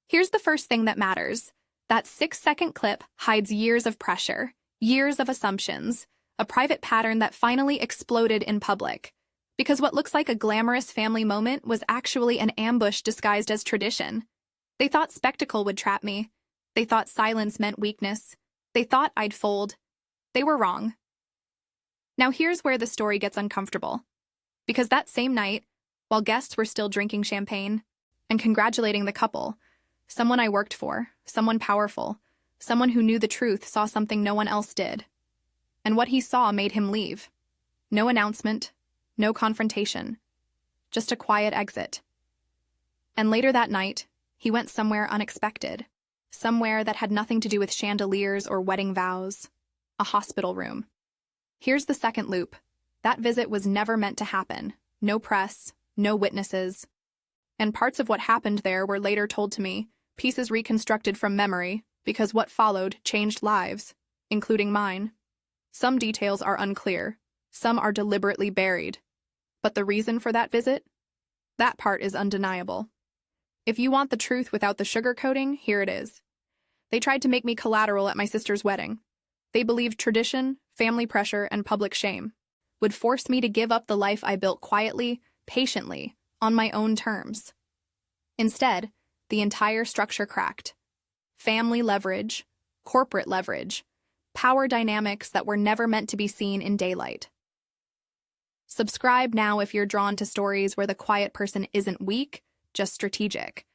Here's the first thing that matters. That 6-second clip hides years of pressure, years of assumptions, a private pattern that finally exploded in public. Because what looks like a glamorous family moment was actually an ambush disguised as tradition. They thought spectacle would trap me. They thought silence meant weakness. They thought I'd fold. They were wrong. Now here's where the story gets uncomfortable. Because that same night, while guests were still drinking champagne and congratulating the couple, someone I worked for, someone powerful, someone who knew the truth saw something no one else did. And what he saw made him leave. No announcement, no confrontation, just a quiet exit. And later that night, he went somewhere unexpected, somewhere that had nothing to do with chandeliers or wedding vows, a hospital room. Here's the second loop. That visit was never meant to happen. No press, no witnesses. And parts of what happened there were later told to me, pieces reconstructed from memory, because what followed changed lives, including mine. Some details are unclear. Some are deliberately buried. But the reason for that visit? That part is undeniable. If you want the truth without the sugarcoating, here it is. They tried to make me collateral at my sister's wedding. They believed tradition, family pressure, and public shame would force me to give up the life I built quietly, patiently, on my own terms. Instead, the entire structure cracked. Family leverage, corporate leverage, power dynamics that were never meant to be seen in daylight. Subscribe now if you're drawn to stories where the quiet person isn't weak, just strategic.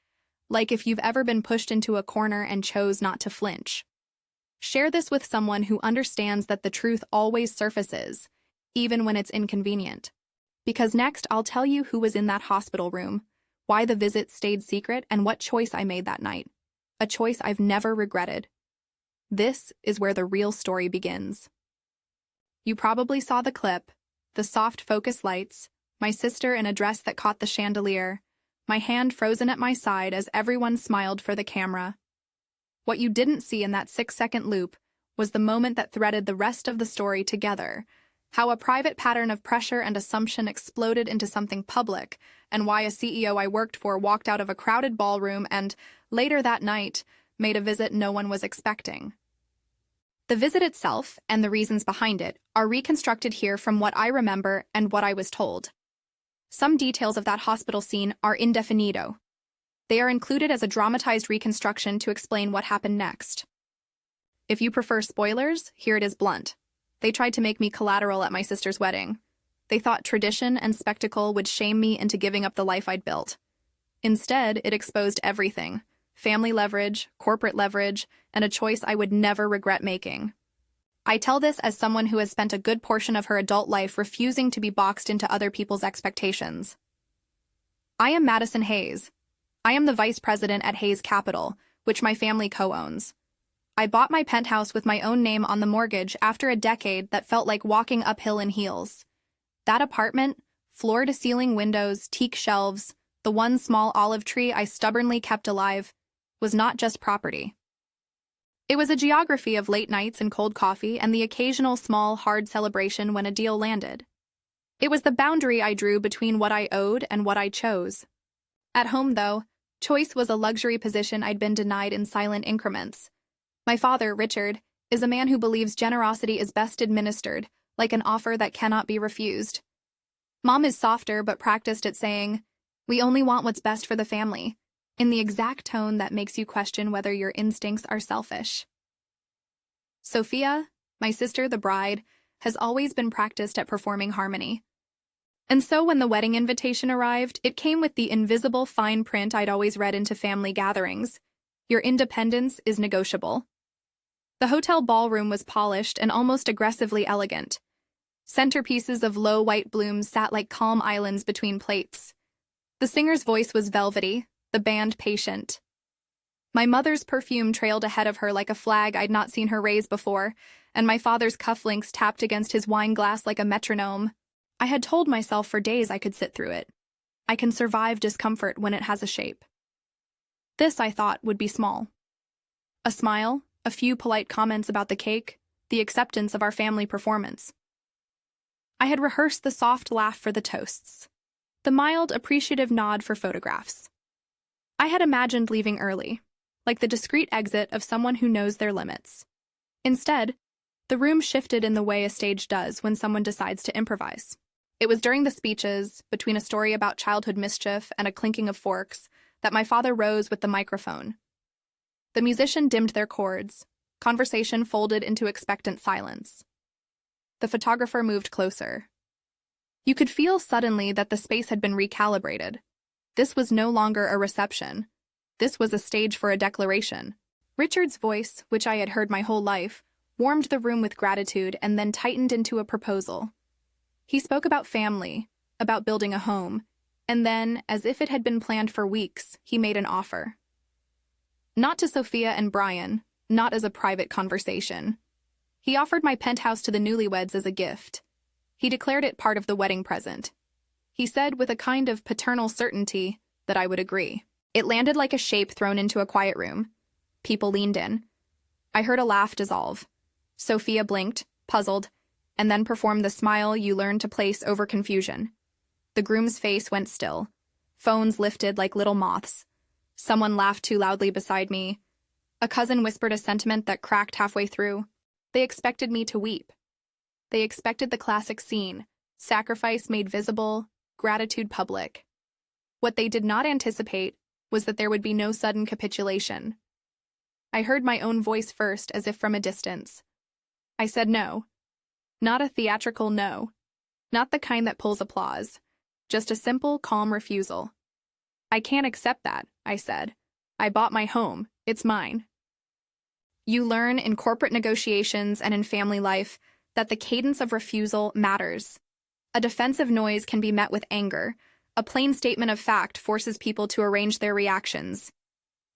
Like if you've ever been pushed into a corner and chose not to flinch. Share this with someone who understands that the truth always surfaces, even when it's inconvenient. Because next, I'll tell you who was in that hospital room, why the visit stayed secret, and what choice I made that night. A choice I've never regretted. This is where the real story begins. You probably saw the clip, the soft focus lights, my sister in a dress that caught the chandelier, my hand frozen at my side as everyone smiled for the camera. What you didn't see in that 6-second loop was the moment that threaded the rest of the story together, how a private pattern of pressure and assumption exploded into something public, and why a CEO I worked for walked out of a crowded ballroom and, later that night, made a visit no one was expecting. The visit itself, and the reasons behind it, are reconstructed here from what I remember and what I was told. Some details of that hospital scene are indefinito. They are included as a dramatized reconstruction to explain what happened next. If you prefer spoilers, here it is blunt. They tried to make me collateral at my sister's wedding. They thought tradition and spectacle would shame me into giving up the life I'd built. Instead, it exposed everything: family leverage, corporate leverage, and a choice I would never regret making. I tell this as someone who has spent a good portion of her adult life refusing to be boxed into other people's expectations. I am Madison Hayes. I am the vice president at Hayes Capital, which my family co-owns. I bought my penthouse with my own name on the mortgage after a decade that felt like walking uphill in heels. That apartment, floor-to-ceiling windows, teak shelves, the one small olive tree I stubbornly kept alive, was not just property. It was a geography of late nights and cold coffee and the occasional small, hard celebration when a deal landed. It was the boundary I drew between what I owed and what I chose. At home, though, choice was a luxury position I'd been denied in silent increments. My father, Richard, is a man who believes generosity is best administered, like an offer that cannot be refused. Mom is softer but practiced at saying, "We only want what's best for the family," in the exact tone that makes you question whether your instincts are selfish. Sophia, my sister the bride, has always been practiced at performing harmony. And so when the wedding invitation arrived, it came with the invisible fine print I'd always read into family gatherings. Your independence is negotiable. The hotel ballroom was polished and almost aggressively elegant. Centerpieces of low white blooms sat like calm islands between plates. The singer's voice was velvety, the band patient. My mother's perfume trailed ahead of her like a flag I'd not seen her raise before, and my father's cufflinks tapped against his wine glass like a metronome. I had told myself for days I could sit through it. I can survive discomfort when it has a shape. This, I thought, would be small. A smile, a few polite comments about the cake, the acceptance of our family performance. I had rehearsed the soft laugh for the toasts, the mild, appreciative nod for photographs. I had imagined leaving early, like the discreet exit of someone who knows their limits. Instead, the room shifted in the way a stage does when someone decides to improvise. It was during the speeches, between a story about childhood mischief and a clinking of forks, that my father rose with the microphone. The musician dimmed their chords. Conversation folded into expectant silence. The photographer moved closer. You could feel suddenly that the space had been recalibrated. This was no longer a reception. This was a stage for a declaration. Richard's voice, which I had heard my whole life, warmed the room with gratitude and then tightened into a proposal. He spoke about family, about building a home, and then, as if it had been planned for weeks, he made an offer. Not to Sophia and Brian, not as a private conversation. He offered my penthouse to the newlyweds as a gift. He declared it part of the wedding present. He said with a kind of paternal certainty that I would agree. It landed like a shape thrown into a quiet room. People leaned in. I heard a laugh dissolve. Sophia blinked, puzzled, and then performed the smile you learn to place over confusion. The groom's face went still. Phones lifted like little moths. Someone laughed too loudly beside me. A cousin whispered a sentiment that cracked halfway through. They expected me to weep. They expected the classic scene, sacrifice made visible, gratitude public. What they did not anticipate was that there would be no sudden capitulation. I heard my own voice first, as if from a distance. I said no. Not a theatrical no. Not the kind that pulls applause. Just a simple, calm refusal. I can't accept that, I said. I bought my home. It's mine. You learn in corporate negotiations and in family life that the cadence of refusal matters. A defensive noise can be met with anger. A plain statement of fact forces people to arrange their reactions.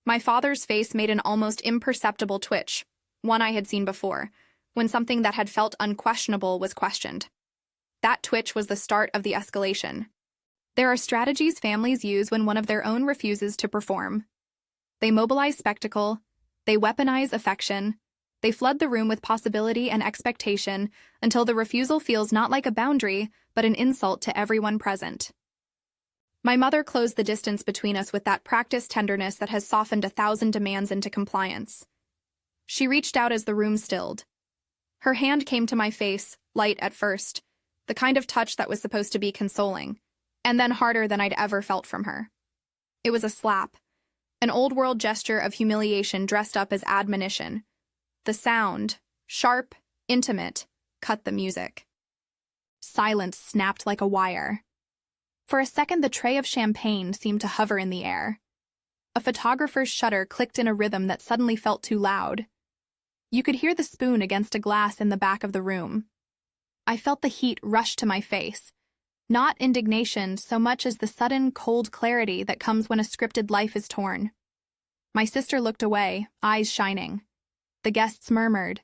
My father's face made an almost imperceptible twitch, one I had seen before, when something that had felt unquestionable was questioned. That twitch was the start of the escalation. There are strategies families use when one of their own refuses to perform. They mobilize spectacle, they weaponize affection, they flood the room with possibility and expectation until the refusal feels not like a boundary, but an insult to everyone present. My mother closed the distance between us with that practiced tenderness that has softened 1,000 demands into compliance. She reached out as the room stilled. Her hand came to my face, light at first, the kind of touch that was supposed to be consoling, and then harder than I'd ever felt from her. It was a slap, an old-world gesture of humiliation dressed up as admonition. The sound, sharp, intimate, cut the music. Silence snapped like a wire. For a second, the tray of champagne seemed to hover in the air. A photographer's shutter clicked in a rhythm that suddenly felt too loud. You could hear the spoon against a glass in the back of the room. I felt the heat rush to my face. Not indignation so much as the sudden, cold clarity that comes when a scripted life is torn. My sister looked away, eyes shining. The guests murmured.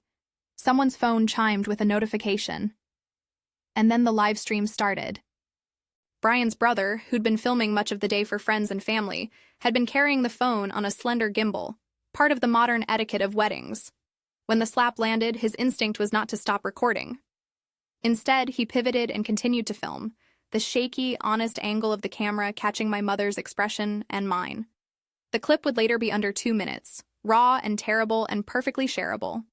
Someone's phone chimed with a notification. And then the live stream started. Brian's brother, who'd been filming much of the day for friends and family, had been carrying the phone on a slender gimbal, part of the modern etiquette of weddings. When the slap landed, his instinct was not to stop recording. Instead, he pivoted and continued to film, the shaky, honest angle of the camera catching my mother's expression and mine. The clip would later be under 2 minutes, raw and terrible and perfectly shareable.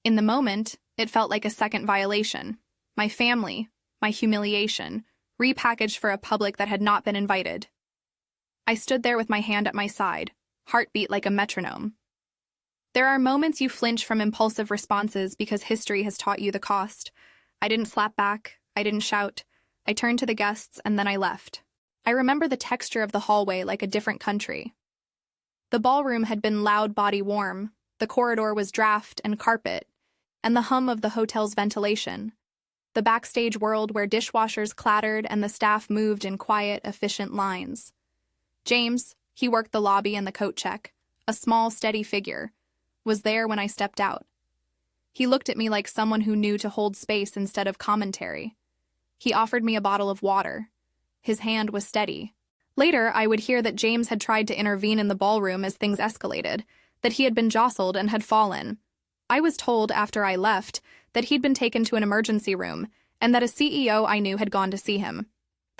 In the moment, it felt like a second violation. My family, my humiliation, repackaged for a public that had not been invited. I stood there with my hand at my side, heartbeat like a metronome. There are moments you flinch from impulsive responses because history has taught you the cost. I didn't slap back, I didn't shout. I turned to the guests and then I left. I remember the texture of the hallway like a different country. The ballroom had been loud body warm, the corridor was draft and carpet, and the hum of the hotel's ventilation. The backstage world where dishwashers clattered and the staff moved in quiet, efficient lines. James, he worked the lobby and the coat check, a small, steady figure, was there when I stepped out. He looked at me like someone who knew to hold space instead of commentary. He offered me a bottle of water. His hand was steady. Later, I would hear that James had tried to intervene in the ballroom as things escalated, that he had been jostled and had fallen. I was told after I left that he'd been taken to an emergency room and that a CEO I knew had gone to see him.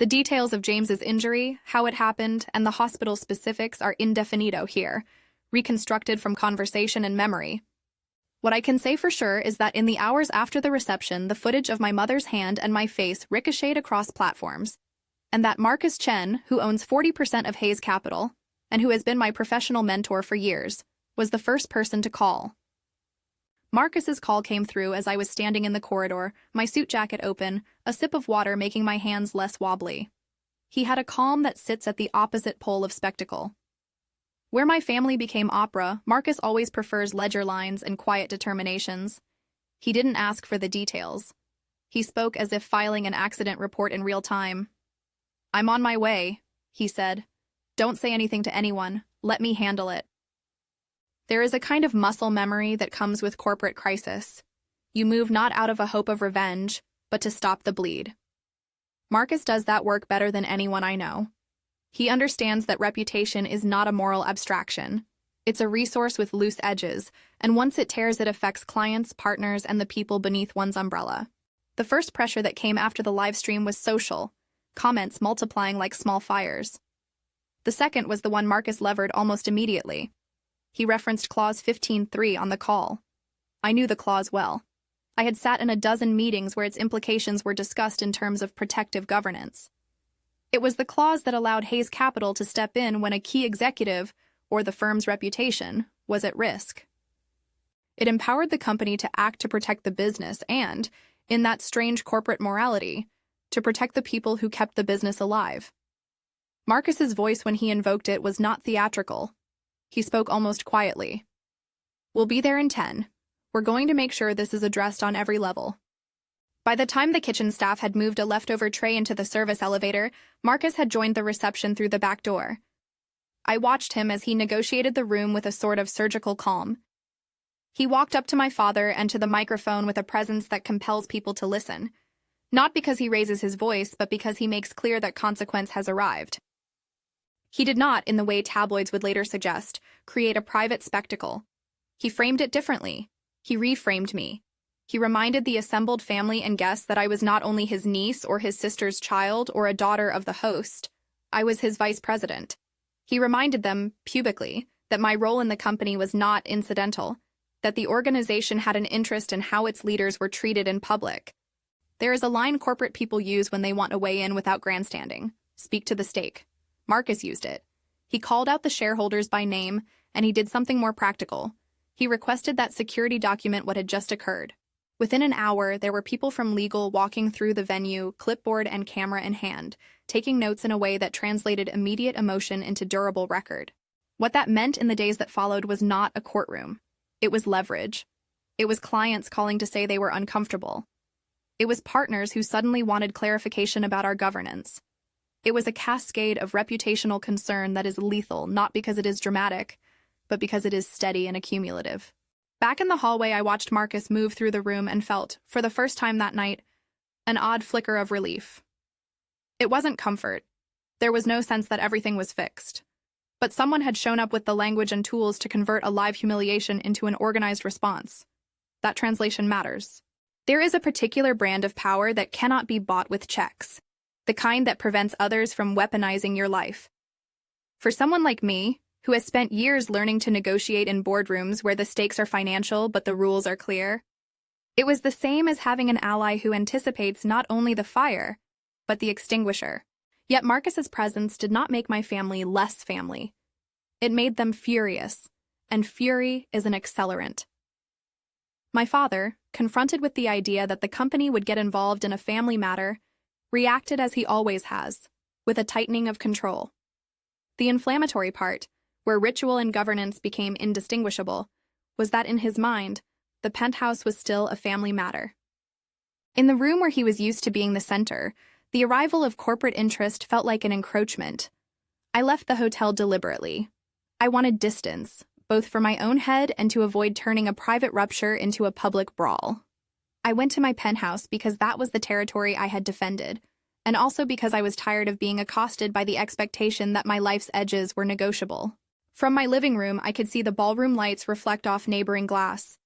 The details of James's injury, how it happened, and the hospital specifics are indefinito here, reconstructed from conversation and memory. What I can say for sure is that in the hours after the reception, the footage of my mother's hand and my face ricocheted across platforms, and that Marcus Chen, who owns 40% of Hayes Capital, and who has been my professional mentor for years, was the first person to call. Marcus's call came through as I was standing in the corridor, my suit jacket open, a sip of water making my hands less wobbly. He had a calm that sits at the opposite pole of spectacle. Where my family became opera, Marcus always prefers ledger lines and quiet determinations. He didn't ask for the details. He spoke as if filing an accident report in real time. "I'm on my way," he said. "Don't say anything to anyone. Let me handle it." There is a kind of muscle memory that comes with corporate crisis. You move not out of a hope of revenge, but to stop the bleed. Marcus does that work better than anyone I know. He understands that reputation is not a moral abstraction. It's a resource with loose edges, and once it tears, it affects clients, partners, and the people beneath one's umbrella. The first pressure that came after the live stream was social, comments multiplying like small fires. The second was the one Marcus levered almost immediately. He referenced Clause 15.3 on the call. I knew the clause well. I had sat in a dozen meetings where its implications were discussed in terms of protective governance. It was the clause that allowed Hayes Capital to step in when a key executive, or the firm's reputation, was at risk. It empowered the company to act to protect the business and, in that strange corporate morality, to protect the people who kept the business alive. Marcus's voice when he invoked it was not theatrical. He spoke almost quietly. "We'll be there in 10. We're going to make sure this is addressed on every level." By the time the kitchen staff had moved a leftover tray into the service elevator, Marcus had joined the reception through the back door. I watched him as he negotiated the room with a sort of surgical calm. He walked up to my father and to the microphone with a presence that compels people to listen. Not because he raises his voice, but because he makes clear that consequence has arrived. He did not, in the way tabloids would later suggest, create a private spectacle. He framed it differently. He reframed me. He reminded the assembled family and guests that I was not only his niece or his sister's child or a daughter of the host, I was his vice president. He reminded them, pubically, that my role in the company was not incidental, that the organization had an interest in how its leaders were treated in public. There is a line corporate people use when they want to weigh in without grandstanding: speak to the stake. Marcus used it. He called out the shareholders by name, and he did something more practical. He requested that security document what had just occurred. Within an hour, there were people from legal walking through the venue, clipboard and camera in hand, taking notes in a way that translated immediate emotion into durable record. What that meant in the days that followed was not a courtroom. It was leverage. It was clients calling to say they were uncomfortable. It was partners who suddenly wanted clarification about our governance. It was a cascade of reputational concern that is lethal, not because it is dramatic, but because it is steady and accumulative. Back in the hallway, I watched Marcus move through the room and felt, for the first time that night, an odd flicker of relief. It wasn't comfort. There was no sense that everything was fixed. But someone had shown up with the language and tools to convert a live humiliation into an organized response. That translation matters. There is a particular brand of power that cannot be bought with checks. The kind that prevents others from weaponizing your life. For someone like me, who has spent years learning to negotiate in boardrooms where the stakes are financial but the rules are clear, it was the same as having an ally who anticipates not only the fire, but the extinguisher. Yet Marcus's presence did not make my family less family. It made them furious, and fury is an accelerant. My father, confronted with the idea that the company would get involved in a family matter, reacted as he always has, with a tightening of control. The inflammatory part, where ritual and governance became indistinguishable, was that in his mind, the penthouse was still a family matter. In the room where he was used to being the center, the arrival of corporate interest felt like an encroachment. I left the hotel deliberately. I wanted distance, both for my own head and to avoid turning a private rupture into a public brawl. I went to my penthouse because that was the territory I had defended, and also because I was tired of being accosted by the expectation that my life's edges were negotiable. From my living room, I could see the ballroom lights reflect off neighboring glass.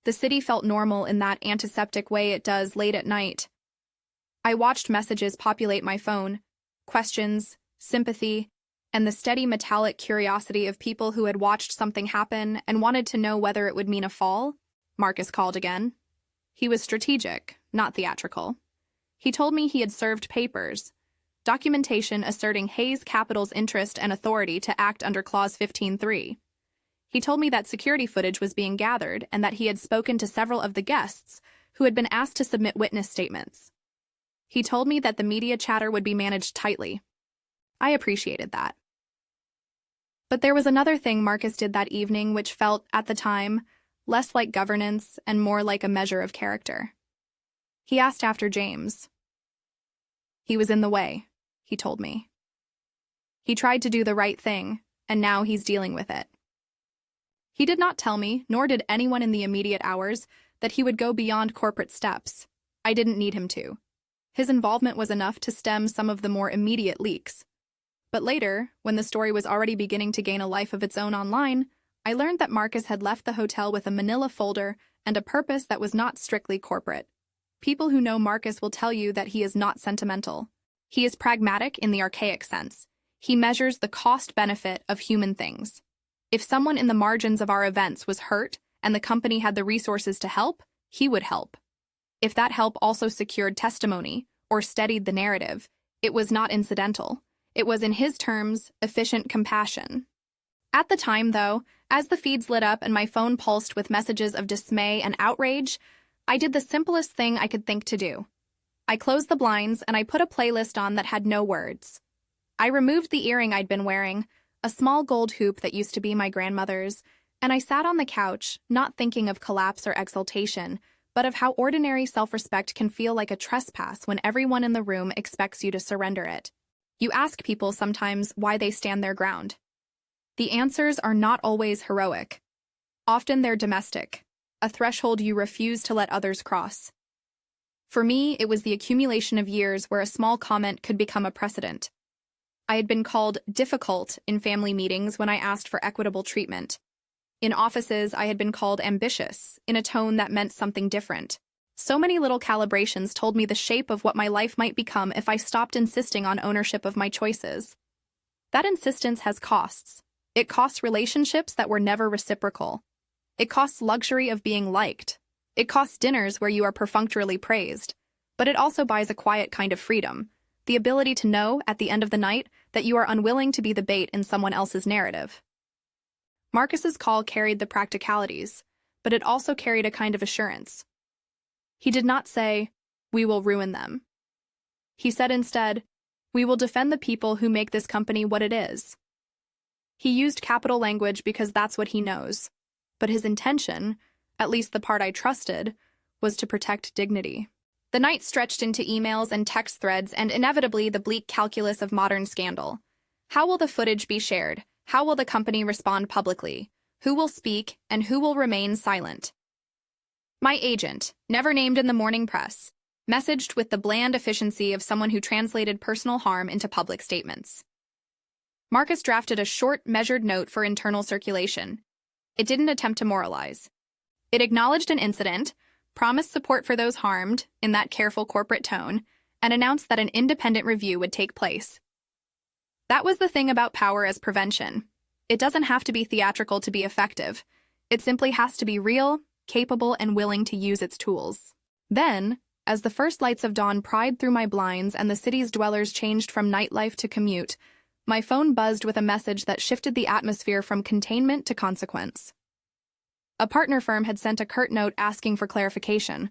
The city felt normal in that antiseptic way it does late at night. I watched messages populate my phone, questions, sympathy, and the steady metallic curiosity of people who had watched something happen and wanted to know whether it would mean a fall. Marcus called again. He was strategic, not theatrical. He told me he had served papers, documentation asserting Hayes Capital's interest and authority to act under Clause 15.3. He told me that security footage was being gathered and that he had spoken to several of the guests who had been asked to submit witness statements. He told me that the media chatter would be managed tightly. I appreciated that. But there was another thing Marcus did that evening which felt, at the time, less like governance and more like a measure of character. He asked after James. He was in the way, he told me. He tried to do the right thing, and now he's dealing with it. He did not tell me, nor did anyone in the immediate hours, that he would go beyond corporate steps. I didn't need him to. His involvement was enough to stem some of the more immediate leaks. But later, when the story was already beginning to gain a life of its own online, I learned that Marcus had left the hotel with a manila folder and a purpose that was not strictly corporate. People who know Marcus will tell you that he is not sentimental. He is pragmatic in the archaic sense. He measures the cost-benefit of human things. If someone in the margins of our events was hurt and the company had the resources to help, he would help. If that help also secured testimony or steadied the narrative, it was not incidental. It was, in his terms, efficient compassion. At the time, though, as the feeds lit up and my phone pulsed with messages of dismay and outrage, I did the simplest thing I could think to do. I closed the blinds and I put a playlist on that had no words. I removed the earring I'd been wearing, a small gold hoop that used to be my grandmother's, and I sat on the couch, not thinking of collapse or exultation, but of how ordinary self-respect can feel like a trespass when everyone in the room expects you to surrender it. You ask people sometimes why they stand their ground. The answers are not always heroic. Often they're domestic, a threshold you refuse to let others cross. For me, it was the accumulation of years where a small comment could become a precedent. I had been called difficult in family meetings when I asked for equitable treatment. In offices, I had been called ambitious, in a tone that meant something different. So many little calibrations told me the shape of what my life might become if I stopped insisting on ownership of my choices. That insistence has costs. It costs relationships that were never reciprocal. It costs luxury of being liked. It costs dinners where you are perfunctorily praised. But it also buys a quiet kind of freedom, the ability to know, at the end of the night, that you are unwilling to be the bait in someone else's narrative. Marcus's call carried the practicalities, but it also carried a kind of assurance. He did not say, "We will ruin them." He said instead, "We will defend the people who make this company what it is." He used capital language because that's what he knows, but his intention, at least the part I trusted, was to protect dignity. The night stretched into emails and text threads and inevitably the bleak calculus of modern scandal. How will the footage be shared? How will the company respond publicly? Who will speak and who will remain silent? My agent, never named in the morning press, messaged with the bland efficiency of someone who translated personal harm into public statements. Marcus drafted a short, measured note for internal circulation. It didn't attempt to moralize. It acknowledged an incident, promised support for those harmed, in that careful corporate tone, and announced that an independent review would take place. That was the thing about power as prevention. It doesn't have to be theatrical to be effective. It simply has to be real, capable, and willing to use its tools. Then, as the first lights of dawn pried through my blinds and the city's dwellers changed from nightlife to commute, my phone buzzed with a message that shifted the atmosphere from containment to consequence. A partner firm had sent a curt note asking for clarification.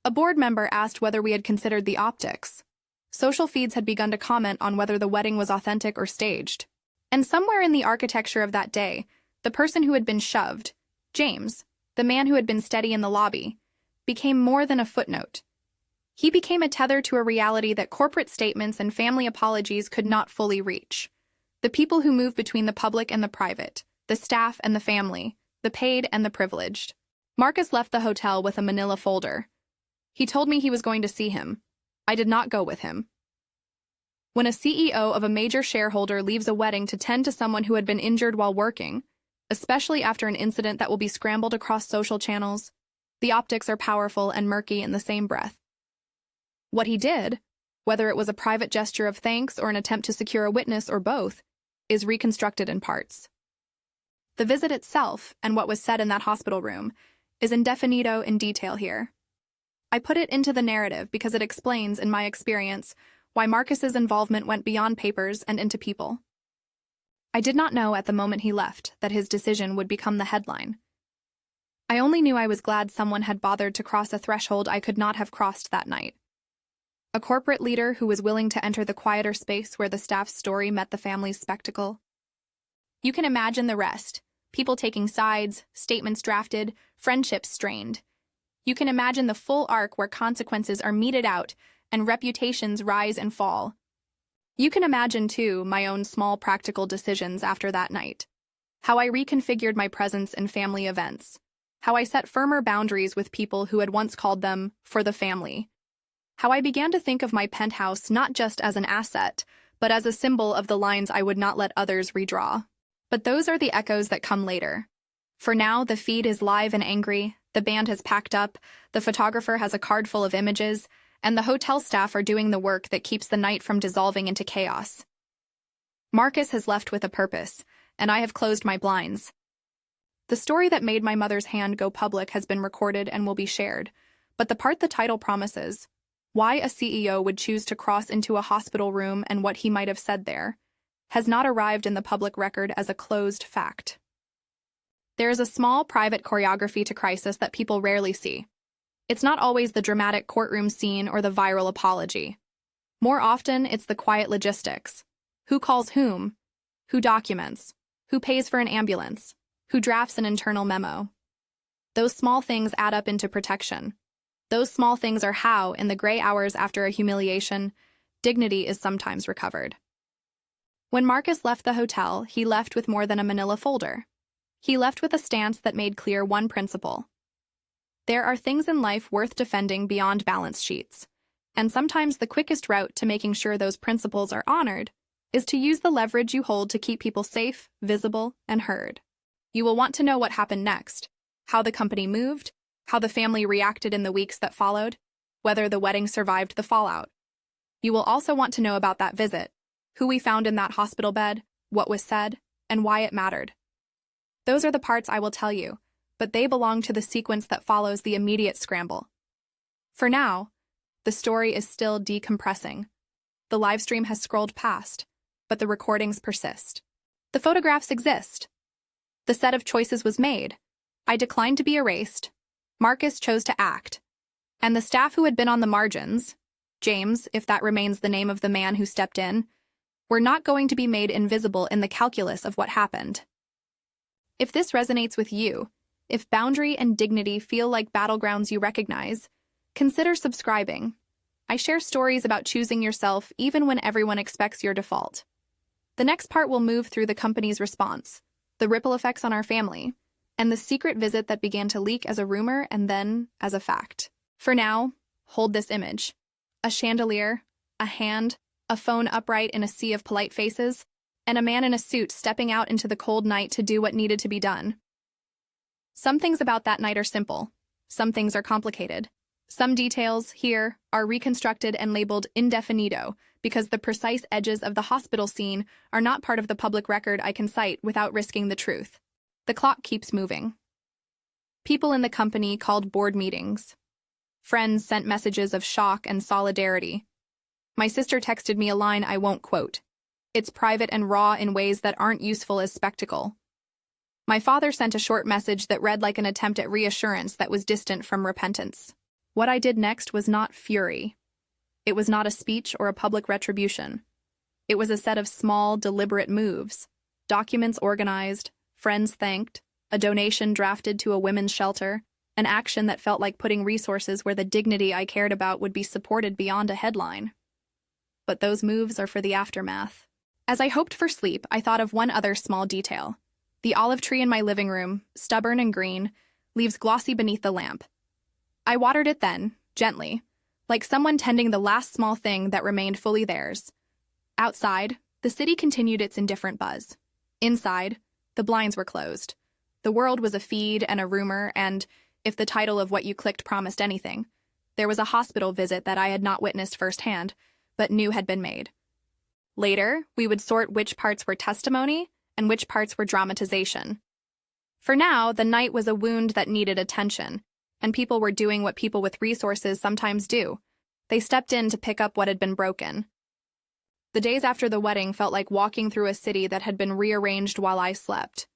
A board member asked whether we had considered the optics. Social feeds had begun to comment on whether the wedding was authentic or staged. And somewhere in the architecture of that day, the person who had been shoved, James, the man who had been steady in the lobby, became more than a footnote. He became a tether to a reality that corporate statements and family apologies could not fully reach. The people who move between the public and the private, the staff and the family, the paid and the privileged. Marcus left the hotel with a manila folder. He told me he was going to see him. I did not go with him. When a CEO of a major shareholder leaves a wedding to tend to someone who had been injured while working, especially after an incident that will be scrambled across social channels, the optics are powerful and murky in the same breath. What he did whether it was a private gesture of thanks or an attempt to secure a witness or both, is reconstructed in parts. The visit itself, and what was said in that hospital room, is indefinito in detail here. I put it into the narrative because it explains, in my experience, why Marcus's involvement went beyond papers and into people. I did not know at the moment he left that his decision would become the headline. I only knew I was glad someone had bothered to cross a threshold I could not have crossed that night. A corporate leader who was willing to enter the quieter space where the staff's story met the family's spectacle. You can imagine the rest. People taking sides, statements drafted, friendships strained. You can imagine the full arc where consequences are meted out and reputations rise and fall. You can imagine, too, my own small practical decisions after that night. How I reconfigured my presence in family events. How I set firmer boundaries with people who had once called them for the family. How I began to think of my penthouse not just as an asset, but as a symbol of the lines I would not let others redraw. But those are the echoes that come later. For now, the feed is live and angry, the band has packed up, the photographer has a card full of images, and the hotel staff are doing the work that keeps the night from dissolving into chaos. Marcus has left with a purpose, and I have closed my blinds. The story that made my mother's hand go public has been recorded and will be shared, but the part the title promises, why a CEO would choose to cross into a hospital room and what he might have said there, has not arrived in the public record as a closed fact. There is a small private choreography to crisis that people rarely see. It's not always the dramatic courtroom scene or the viral apology. More often, it's the quiet logistics. Who calls whom? Who documents? Who pays for an ambulance? Who drafts an internal memo? Those small things add up into protection. Those small things are how, in the gray hours after a humiliation, dignity is sometimes recovered. When Marcus left the hotel, he left with more than a manila folder. He left with a stance that made clear one principle. There are things in life worth defending beyond balance sheets, and sometimes the quickest route to making sure those principles are honored is to use the leverage you hold to keep people safe, visible, and heard. You will want to know what happened next, how the company moved, how the family reacted in the weeks that followed, whether the wedding survived the fallout. You will also want to know about that visit, who we found in that hospital bed, what was said, and why it mattered. Those are the parts I will tell you, but they belong to the sequence that follows the immediate scramble. For now, the story is still decompressing. The live stream has scrolled past, but the recordings persist. The photographs exist. The set of choices was made. I declined to be erased. Marcus chose to act. And the staff who had been on the margins, James, if that remains the name of the man who stepped in, were not going to be made invisible in the calculus of what happened. If this resonates with you, if boundary and dignity feel like battlegrounds you recognize, consider subscribing. I share stories about choosing yourself even when everyone expects your default. The next part will move through the company's response, the ripple effects on our family, and the secret visit that began to leak as a rumor and then as a fact. For now, hold this image. A chandelier, a hand, a phone upright in a sea of polite faces, and a man in a suit stepping out into the cold night to do what needed to be done. Some things about that night are simple. Some things are complicated. Some details here are reconstructed and labeled indefinito because the precise edges of the hospital scene are not part of the public record I can cite without risking the truth. The clock keeps moving. People in the company called board meetings. Friends sent messages of shock and solidarity. My sister texted me a line I won't quote. It's private and raw in ways that aren't useful as spectacle. My father sent a short message that read like an attempt at reassurance that was distant from repentance. What I did next was not fury. It was not a speech or a public retribution. It was a set of small, deliberate moves. Documents organized, friends thanked, a donation drafted to a women's shelter, an action that felt like putting resources where the dignity I cared about would be supported beyond a headline. But those moves are for the aftermath. As I hoped for sleep, I thought of one other small detail. The olive tree in my living room, stubborn and green, leaves glossy beneath the lamp. I watered it then, gently, like someone tending the last small thing that remained fully theirs. Outside, the city continued its indifferent buzz. Inside, the blinds were closed. The world was a feed and a rumor, and, if the title of what you clicked promised anything, there was a hospital visit that I had not witnessed firsthand, but knew had been made. Later, we would sort which parts were testimony and which parts were dramatization. For now, the night was a wound that needed attention, and people were doing what people with resources sometimes do. They stepped in to pick up what had been broken. The days after the wedding felt like walking through a city that had been rearranged while I slept.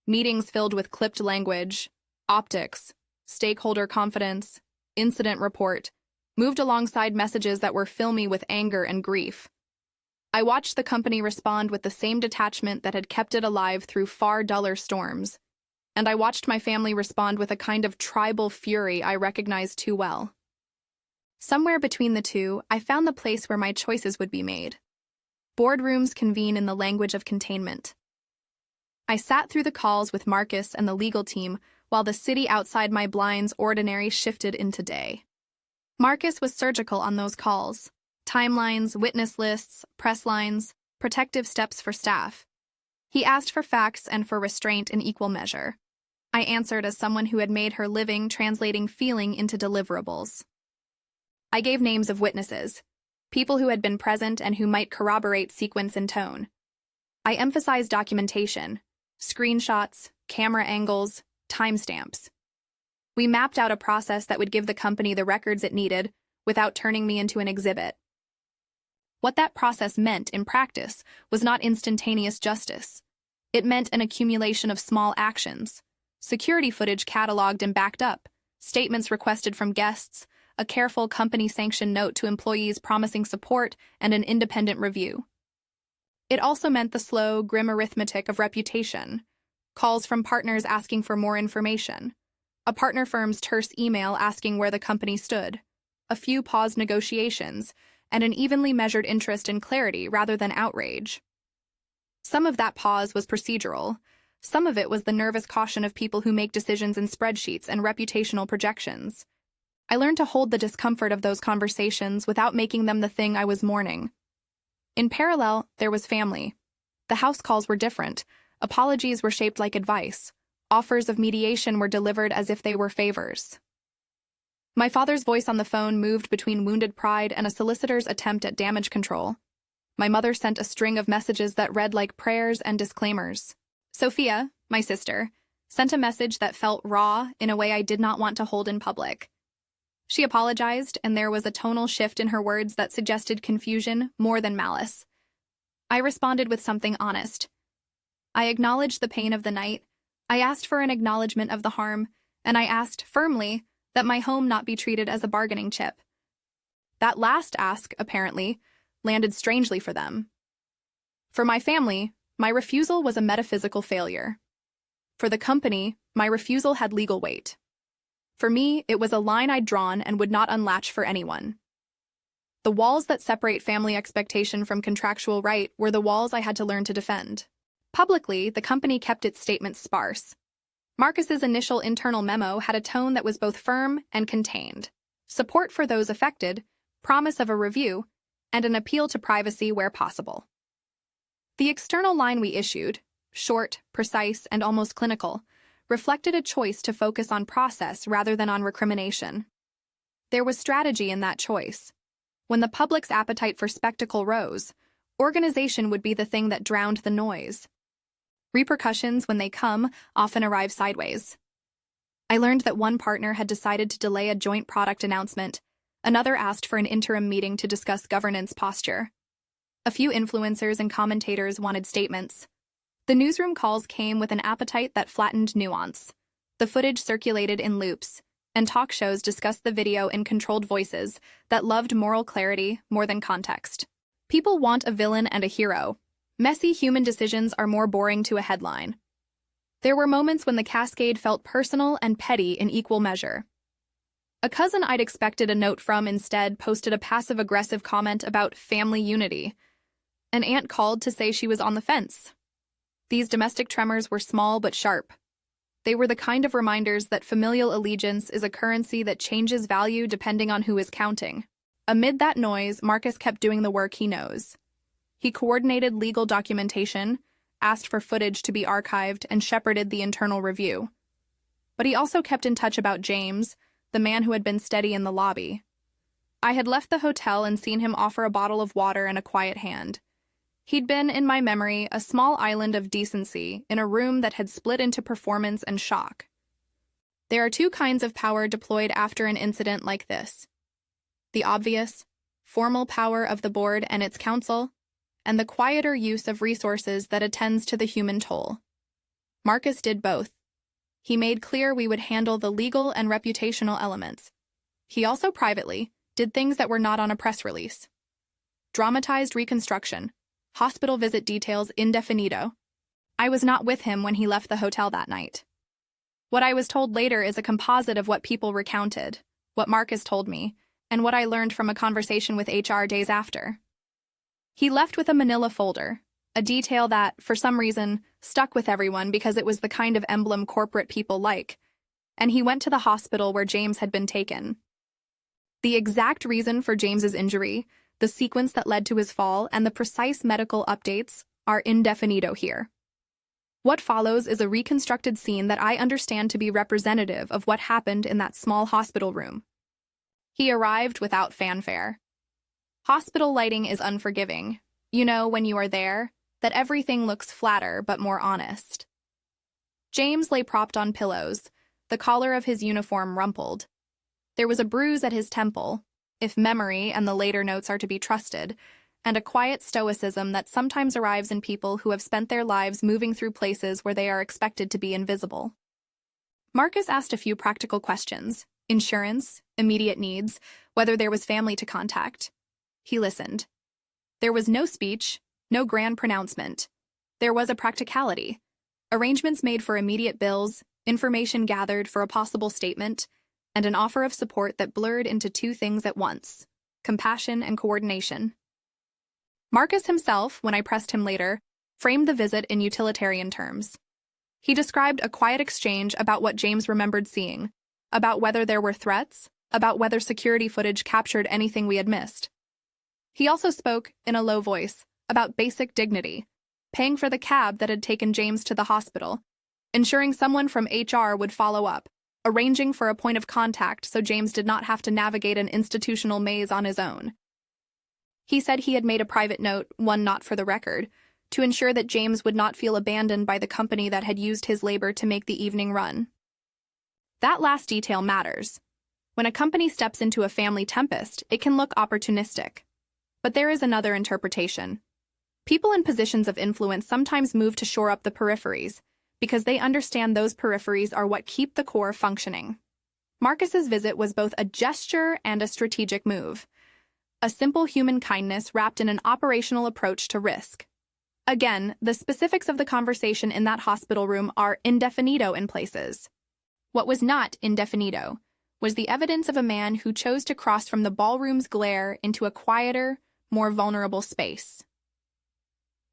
Meetings filled with clipped language, optics, stakeholder confidence, incident report, moved alongside messages that were filmy with anger and grief. I watched the company respond with the same detachment that had kept it alive through far duller storms, and I watched my family respond with a kind of tribal fury I recognized too well. Somewhere between the two, I found the place where my choices would be made. Boardrooms convene in the language of containment. I sat through the calls with Marcus and the legal team while the city outside my blinds ordinary shifted into day. Marcus was surgical on those calls. Timelines, witness lists, press lines, protective steps for staff. He asked for facts and for restraint in equal measure. I answered as someone who had made her living translating feeling into deliverables. I gave names of witnesses, people who had been present and who might corroborate sequence and tone. I emphasized documentation, screenshots, camera angles, timestamps. We mapped out a process that would give the company the records it needed without turning me into an exhibit. What that process meant in practice was not instantaneous justice. It meant an accumulation of small actions, security footage cataloged and backed up, statements requested from guests, a careful company-sanctioned note to employees promising support, and an independent review. It also meant the slow, grim arithmetic of reputation, calls from partners asking for more information, a partner firm's terse email asking where the company stood, a few paused negotiations, and an evenly measured interest in clarity rather than outrage. Some of that pause was procedural. Some of it was the nervous caution of people who make decisions in spreadsheets and reputational projections. I learned to hold the discomfort of those conversations without making them the thing I was mourning. In parallel, there was family. The house calls were different. Apologies were shaped like advice. Offers of mediation were delivered as if they were favors. My father's voice on the phone moved between wounded pride and a solicitor's attempt at damage control. My mother sent a string of messages that read like prayers and disclaimers. Sophia, my sister, sent a message that felt raw in a way I did not want to hold in public. She apologized, and there was a tonal shift in her words that suggested confusion more than malice. I responded with something honest. I acknowledged the pain of the night. I asked for an acknowledgement of the harm, and I asked firmly that my home not be treated as a bargaining chip. That last ask, apparently, landed strangely for them. For my family, my refusal was a metaphysical failure. For the company, my refusal had legal weight. For me, it was a line I'd drawn and would not unlatch for anyone. The walls that separate family expectation from contractual right were the walls I had to learn to defend. Publicly, the company kept its statements sparse. Marcus's initial internal memo had a tone that was both firm and contained. Support for those affected, promise of a review, and an appeal to privacy where possible. The external line we issued, short, precise, and almost clinical, reflected a choice to focus on process rather than on recrimination. There was strategy in that choice. When the public's appetite for spectacle rose, organization would be the thing that drowned the noise. Repercussions, when they come, often arrive sideways. I learned that one partner had decided to delay a joint product announcement. Another asked for an interim meeting to discuss governance posture. A few influencers and commentators wanted statements. The newsroom calls came with an appetite that flattened nuance. The footage circulated in loops, and talk shows discussed the video in controlled voices that loved moral clarity more than context. People want a villain and a hero. Messy human decisions are more boring to a headline. There were moments when the cascade felt personal and petty in equal measure. A cousin I'd expected a note from instead posted a passive-aggressive comment about family unity. An aunt called to say she was on the fence. These domestic tremors were small but sharp. They were the kind of reminders that familial allegiance is a currency that changes value depending on who is counting. Amid that noise, Marcus kept doing the work he knows. He coordinated legal documentation, asked for footage to be archived, and shepherded the internal review. But he also kept in touch about James, the man who had been steady in the lobby. I had left the hotel and seen him offer a bottle of water and a quiet hand. He'd been, in my memory, a small island of decency in a room that had split into performance and shock. There are two kinds of power deployed after an incident like this: the obvious, formal power of the board and its council, and the quieter use of resources that attends to the human toll. Marcus did both. He made clear we would handle the legal and reputational elements. He also privately did things that were not on a press release. Dramatized reconstruction, hospital visit details indefinito. I was not with him when he left the hotel that night. What I was told later is a composite of what people recounted, what Marcus told me, and what I learned from a conversation with HR days after. He left with a manila folder, a detail that, for some reason, stuck with everyone because it was the kind of emblem corporate people like, and he went to the hospital where James had been taken. The exact reason for James's injury, the sequence that led to his fall, and the precise medical updates are indefinito here. What follows is a reconstructed scene that I understand to be representative of what happened in that small hospital room. He arrived without fanfare. Hospital lighting is unforgiving. You know, when you are there, that everything looks flatter but more honest. James lay propped on pillows, the collar of his uniform rumpled. There was a bruise at his temple, if memory and the later notes are to be trusted, and a quiet stoicism that sometimes arrives in people who have spent their lives moving through places where they are expected to be invisible. Marcus asked a few practical questions: insurance, immediate needs, whether there was family to contact. He listened. There was no speech, no grand pronouncement. There was a practicality. Arrangements made for immediate bills, information gathered for a possible statement, and an offer of support that blurred into two things at once: compassion and coordination. Marcus himself, when I pressed him later, framed the visit in utilitarian terms. He described a quiet exchange about what James remembered seeing, about whether there were threats, about whether security footage captured anything we had missed. He also spoke, in a low voice, about basic dignity, paying for the cab that had taken James to the hospital, ensuring someone from HR would follow up, arranging for a point of contact so James did not have to navigate an institutional maze on his own. He said he had made a private note, one not for the record, to ensure that James would not feel abandoned by the company that had used his labor to make the evening run. That last detail matters. When a company steps into a family tempest, it can look opportunistic. But there is another interpretation. People in positions of influence sometimes move to shore up the peripheries, because they understand those peripheries are what keep the core functioning. Marcus's visit was both a gesture and a strategic move. A simple human kindness wrapped in an operational approach to risk. Again, the specifics of the conversation in that hospital room are indefinito in places. What was not indefinito was the evidence of a man who chose to cross from the ballroom's glare into a quieter, more vulnerable space.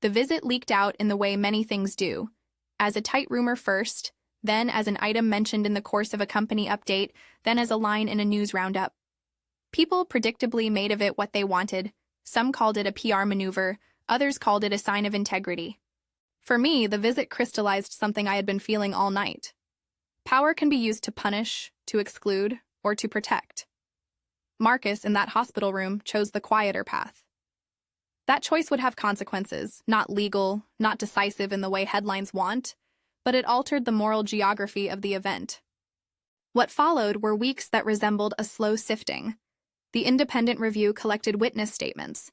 The visit leaked out in the way many things do, as a tight rumor first, then as an item mentioned in the course of a company update, then as a line in a news roundup. People predictably made of it what they wanted. Some called it a PR maneuver, others called it a sign of integrity. For me, the visit crystallized something I had been feeling all night. Power can be used to punish, to exclude, or to protect. Marcus, in that hospital room, chose the quieter path. That choice would have consequences, not legal, not decisive in the way headlines want, but it altered the moral geography of the event. What followed were weeks that resembled a slow sifting. The independent review collected witness statements.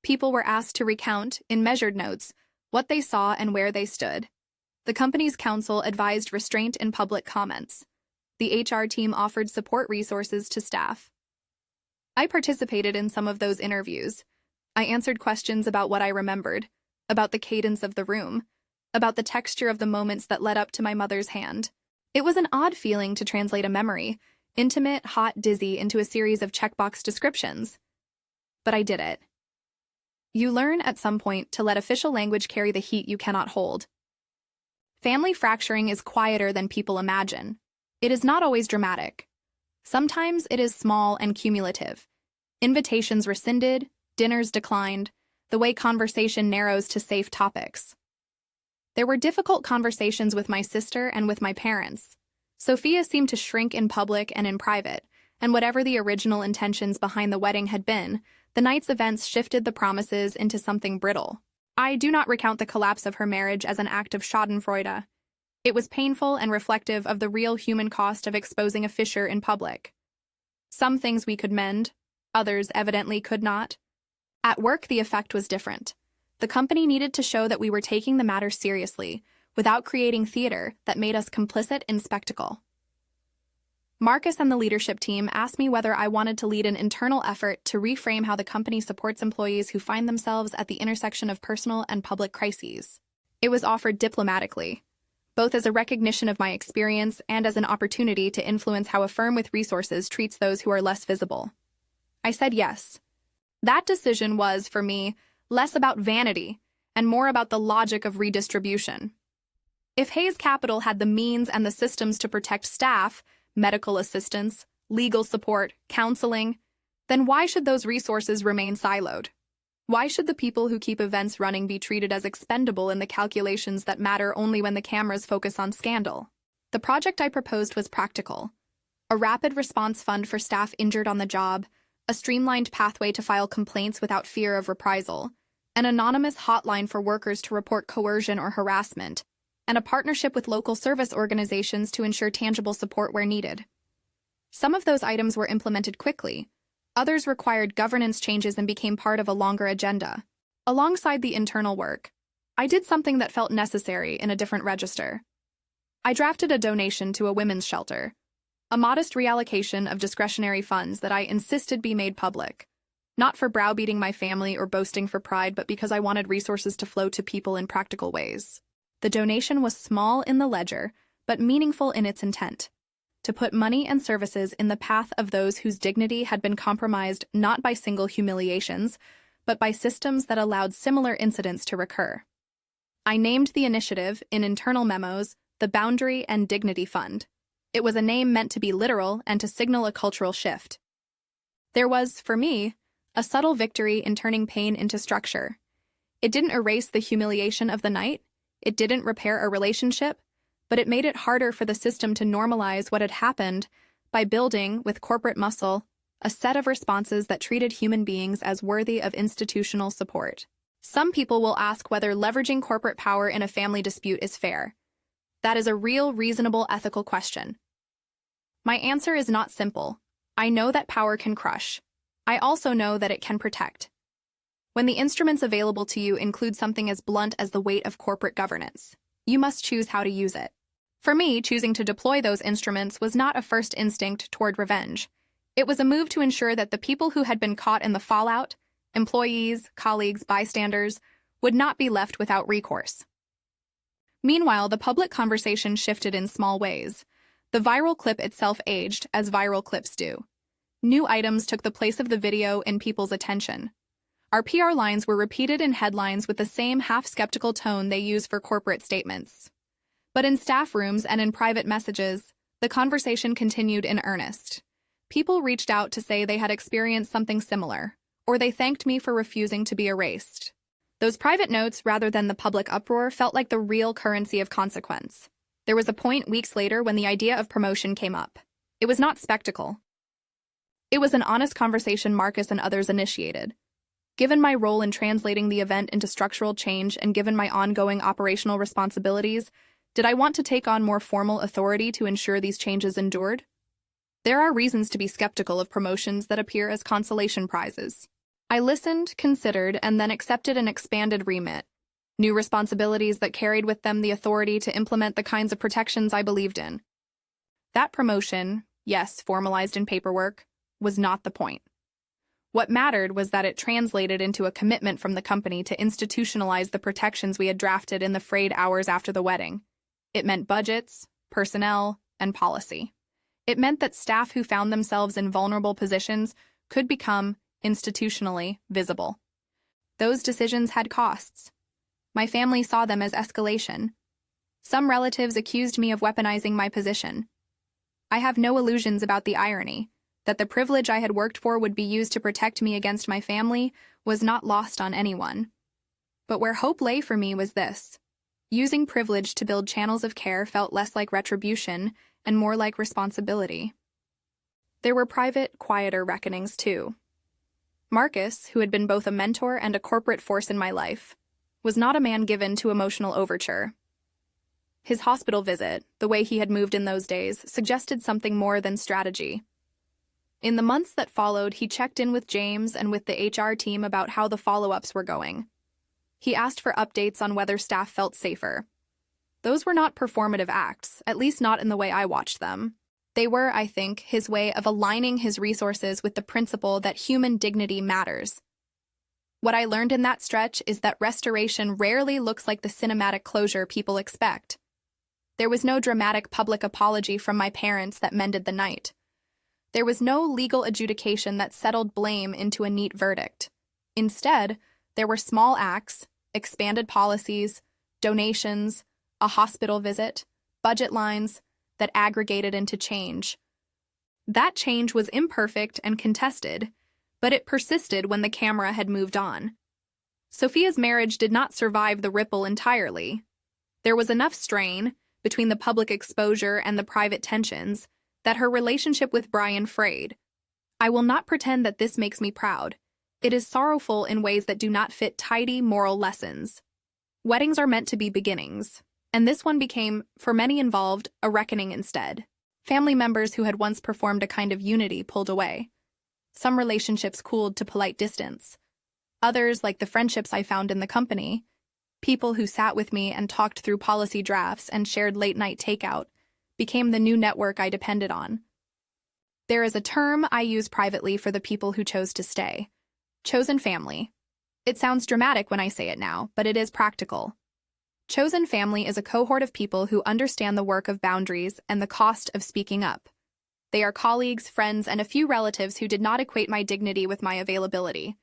People were asked to recount, in measured notes, what they saw and where they stood. The company's counsel advised restraint in public comments. The HR team offered support resources to staff. I participated in some of those interviews. I answered questions about what I remembered, about the cadence of the room, about the texture of the moments that led up to my mother's hand. It was an odd feeling to translate a memory, intimate, hot, dizzy, into a series of checkbox descriptions. But I did it. You learn at some point to let official language carry the heat you cannot hold. Family fracturing is quieter than people imagine. It is not always dramatic. Sometimes it is small and cumulative. Invitations rescinded, dinners declined, the way conversation narrows to safe topics. There were difficult conversations with my sister and with my parents. Sophia seemed to shrink in public and in private, And whatever the original intentions behind the wedding had been, the night's events shifted the promises into something brittle. I do not recount the collapse of her marriage as an act of schadenfreude. It was painful and reflective of the real human cost of exposing a fissure in public. Some things we could mend, others evidently could not. At work, the effect was different. The company needed to show that we were taking the matter seriously, without creating theater that made us complicit in spectacle. Marcus and the leadership team asked me whether I wanted to lead an internal effort to reframe how the company supports employees who find themselves at the intersection of personal and public crises. It was offered diplomatically, both as a recognition of my experience and as an opportunity to influence how a firm with resources treats those who are less visible. I said yes. That decision was, for me, less about vanity and more about the logic of redistribution. If Hayes Capital had the means and the systems to protect staff, medical assistance, legal support, counseling, then why should those resources remain siloed? Why should the people who keep events running be treated as expendable in the calculations that matter only when the cameras focus on scandal? The project I proposed was practical. A rapid response fund for staff injured on the job, a streamlined pathway to file complaints without fear of reprisal, an anonymous hotline for workers to report coercion or harassment, and a partnership with local service organizations to ensure tangible support where needed. Some of those items were implemented quickly. Others required governance changes and became part of a longer agenda. Alongside the internal work, I did something that felt necessary in a different register. I drafted a donation to a women's shelter, a modest reallocation of discretionary funds that I insisted be made public, not for browbeating my family or boasting for pride, but because I wanted resources to flow to people in practical ways. The donation was small in the ledger, but meaningful in its intent, to put money and services in the path of those whose dignity had been compromised not by single humiliations, but by systems that allowed similar incidents to recur. I named the initiative, in internal memos, the Boundary and Dignity Fund. It was a name meant to be literal and to signal a cultural shift. There was, for me, a subtle victory in turning pain into structure. It didn't erase the humiliation of the night. It didn't repair a relationship, but it made it harder for the system to normalize what had happened by building, with corporate muscle, a set of responses that treated human beings as worthy of institutional support. Some people will ask whether leveraging corporate power in a family dispute is fair. That is a real, reasonable, ethical question. My answer is not simple. I know that power can crush. I also know that it can protect. When the instruments available to you include something as blunt as the weight of corporate governance, you must choose how to use it. For me, choosing to deploy those instruments was not a first instinct toward revenge. It was a move to ensure that the people who had been caught in the fallout, employees, colleagues, bystanders, would not be left without recourse. Meanwhile, the public conversation shifted in small ways. The viral clip itself aged, as viral clips do. New items took the place of the video in people's attention. Our PR lines were repeated in headlines with the same half-skeptical tone they use for corporate statements. But in staff rooms and in private messages, the conversation continued in earnest. People reached out to say they had experienced something similar, or they thanked me for refusing to be erased. Those private notes, rather than the public uproar, felt like the real currency of consequence. There was a point weeks later when the idea of promotion came up. It was not spectacle. It was an honest conversation Marcus and others initiated. Given my role in translating the event into structural change and given my ongoing operational responsibilities, did I want to take on more formal authority to ensure these changes endured? There are reasons to be skeptical of promotions that appear as consolation prizes. I listened, considered, and then accepted an expanded remit, new responsibilities that carried with them the authority to implement the kinds of protections I believed in. That promotion, yes, formalized in paperwork, was not the point. What mattered was that it translated into a commitment from the company to institutionalize the protections we had drafted in the frayed hours after the wedding. It meant budgets, personnel, and policy. It meant that staff who found themselves in vulnerable positions could become institutionally visible. Those decisions had costs. My family saw them as escalation. Some relatives accused me of weaponizing my position. I have no illusions about the irony. That the privilege I had worked for would be used to protect me against my family was not lost on anyone. But where hope lay for me was this. Using privilege to build channels of care felt less like retribution and more like responsibility. There were private, quieter reckonings, too. Marcus, who had been both a mentor and a corporate force in my life, was not a man given to emotional overture. His hospital visit, the way he had moved in those days, suggested something more than strategy. In the months that followed, he checked in with James and with the HR team about how the follow-ups were going. He asked for updates on whether staff felt safer. Those were not performative acts, at least not in the way I watched them. They were, I think, his way of aligning his resources with the principle that human dignity matters. What I learned in that stretch is that restoration rarely looks like the cinematic closure people expect. There was no dramatic public apology from my parents that mended the night. There was no legal adjudication that settled blame into a neat verdict. Instead, there were small acts, expanded policies, donations, a hospital visit, budget lines that aggregated into change. That change was imperfect and contested, but it persisted when the camera had moved on. Sophia's marriage did not survive the ripple entirely. There was enough strain between the public exposure and the private tensions that her relationship with Brian frayed. I will not pretend that this makes me proud. It is sorrowful in ways that do not fit tidy moral lessons. Weddings are meant to be beginnings, and this one became, for many involved, a reckoning instead. Family members who had once performed a kind of unity pulled away. Some relationships cooled to polite distance. Others, like the friendships I found in the company, people who sat with me and talked through policy drafts and shared late-night takeout, became the new network I depended on. There is a term I use privately for the people who chose to stay. Chosen family. It sounds dramatic when I say it now, but it is practical. Chosen family is a cohort of people who understand the work of boundaries and the cost of speaking up. They are colleagues, friends, and a few relatives who did not equate my dignity with my availability.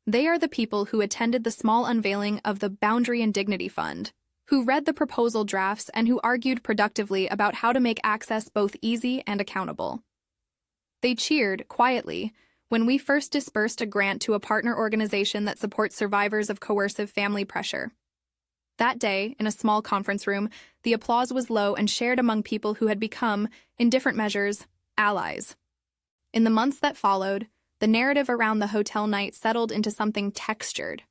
They are the people who attended the small unveiling of the Boundary and Dignity Fund, who read the proposal drafts and who argued productively about how to make access both easy and accountable. They cheered, quietly, when we first dispersed a grant to a partner organization that supports survivors of coercive family pressure. That day, in a small conference room, the applause was low and shared among people who had become, in different measures, allies. In the months that followed, the narrative around the hotel night settled into something textured.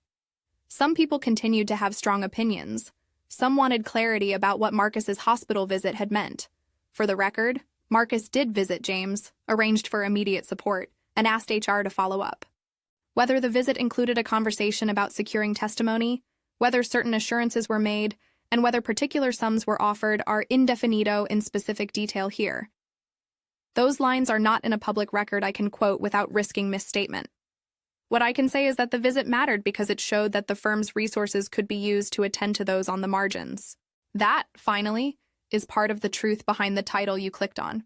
Some people continued to have strong opinions. Some wanted clarity about what Marcus's hospital visit had meant. For the record, Marcus did visit James, arranged for immediate support, and asked HR to follow up. Whether the visit included a conversation about securing testimony, whether certain assurances were made, and whether particular sums were offered are indefinito in specific detail here. Those lines are not in a public record I can quote without risking misstatement. What I can say is that the visit mattered because it showed that the firm's resources could be used to attend to those on the margins. That, finally, is part of the truth behind the title you clicked on.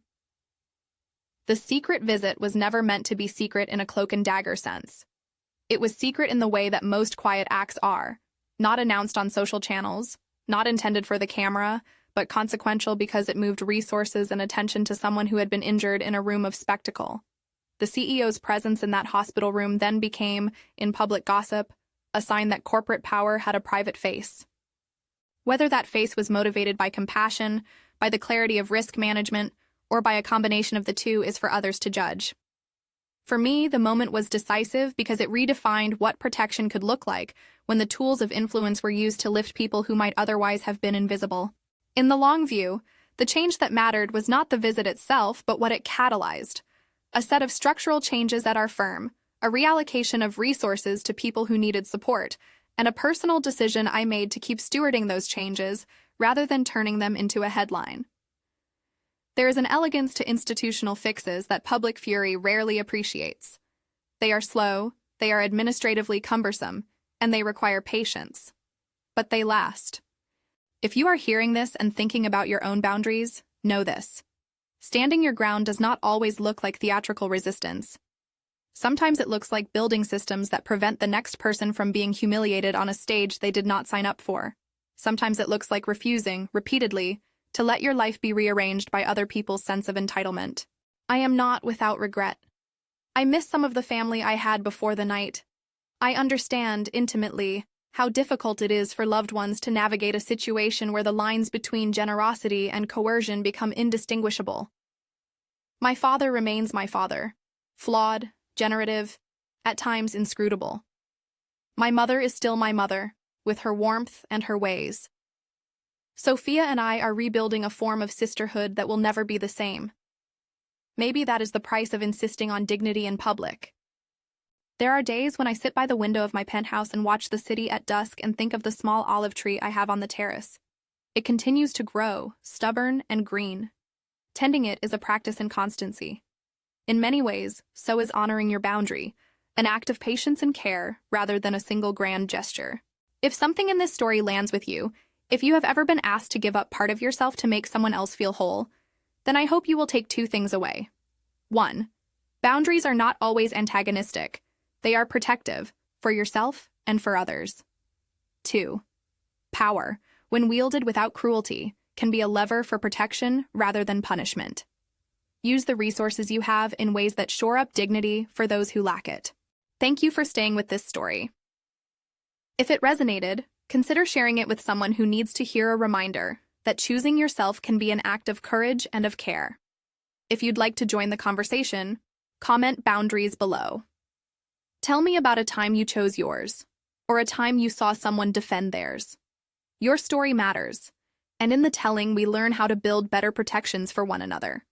The secret visit was never meant to be secret in a cloak and dagger sense. It was secret in the way that most quiet acts are, not announced on social channels, not intended for the camera, but consequential because it moved resources and attention to someone who had been injured in a room of spectacle. The CEO's presence in that hospital room then became, in public gossip, a sign that corporate power had a private face. Whether that face was motivated by compassion, by the clarity of risk management, or by a combination of the two is for others to judge. For me, the moment was decisive because it redefined what protection could look like when the tools of influence were used to lift people who might otherwise have been invisible. In the long view, the change that mattered was not the visit itself, but what it catalyzed. A set of structural changes at our firm, a reallocation of resources to people who needed support, and a personal decision I made to keep stewarding those changes rather than turning them into a headline. There is an elegance to institutional fixes that public fury rarely appreciates. They are slow, they are administratively cumbersome, and they require patience. But they last. If you are hearing this and thinking about your own boundaries, know this. Standing your ground does not always look like theatrical resistance. Sometimes it looks like building systems that prevent the next person from being humiliated on a stage they did not sign up for. Sometimes it looks like refusing, repeatedly, to let your life be rearranged by other people's sense of entitlement. I am not without regret. I miss some of the family I had before the night. I understand, intimately, how difficult it is for loved ones to navigate a situation where the lines between generosity and coercion become indistinguishable. My father remains my father, flawed, generative, at times inscrutable. My mother is still my mother, with her warmth and her ways. Sophia and I are rebuilding a form of sisterhood that will never be the same. Maybe that is the price of insisting on dignity in public. There are days when I sit by the window of my penthouse and watch the city at dusk and think of the small olive tree I have on the terrace. It continues to grow, stubborn and green. Tending it is a practice in constancy. In many ways, so is honoring your boundary, an act of patience and care rather than a single grand gesture. If something in this story lands with you, if you have ever been asked to give up part of yourself to make someone else feel whole, then I hope you will take two things away. 1. Boundaries are not always antagonistic. They are protective, for yourself and for others. 2. Power, when wielded without cruelty, can be a lever for protection rather than punishment. Use the resources you have in ways that shore up dignity for those who lack it. Thank you for staying with this story. If it resonated, consider sharing it with someone who needs to hear a reminder that choosing yourself can be an act of courage and of care. If you'd like to join the conversation, comment boundaries below. Tell me about a time you chose yours, or a time you saw someone defend theirs. Your story matters, and in the telling we learn how to build better protections for one another.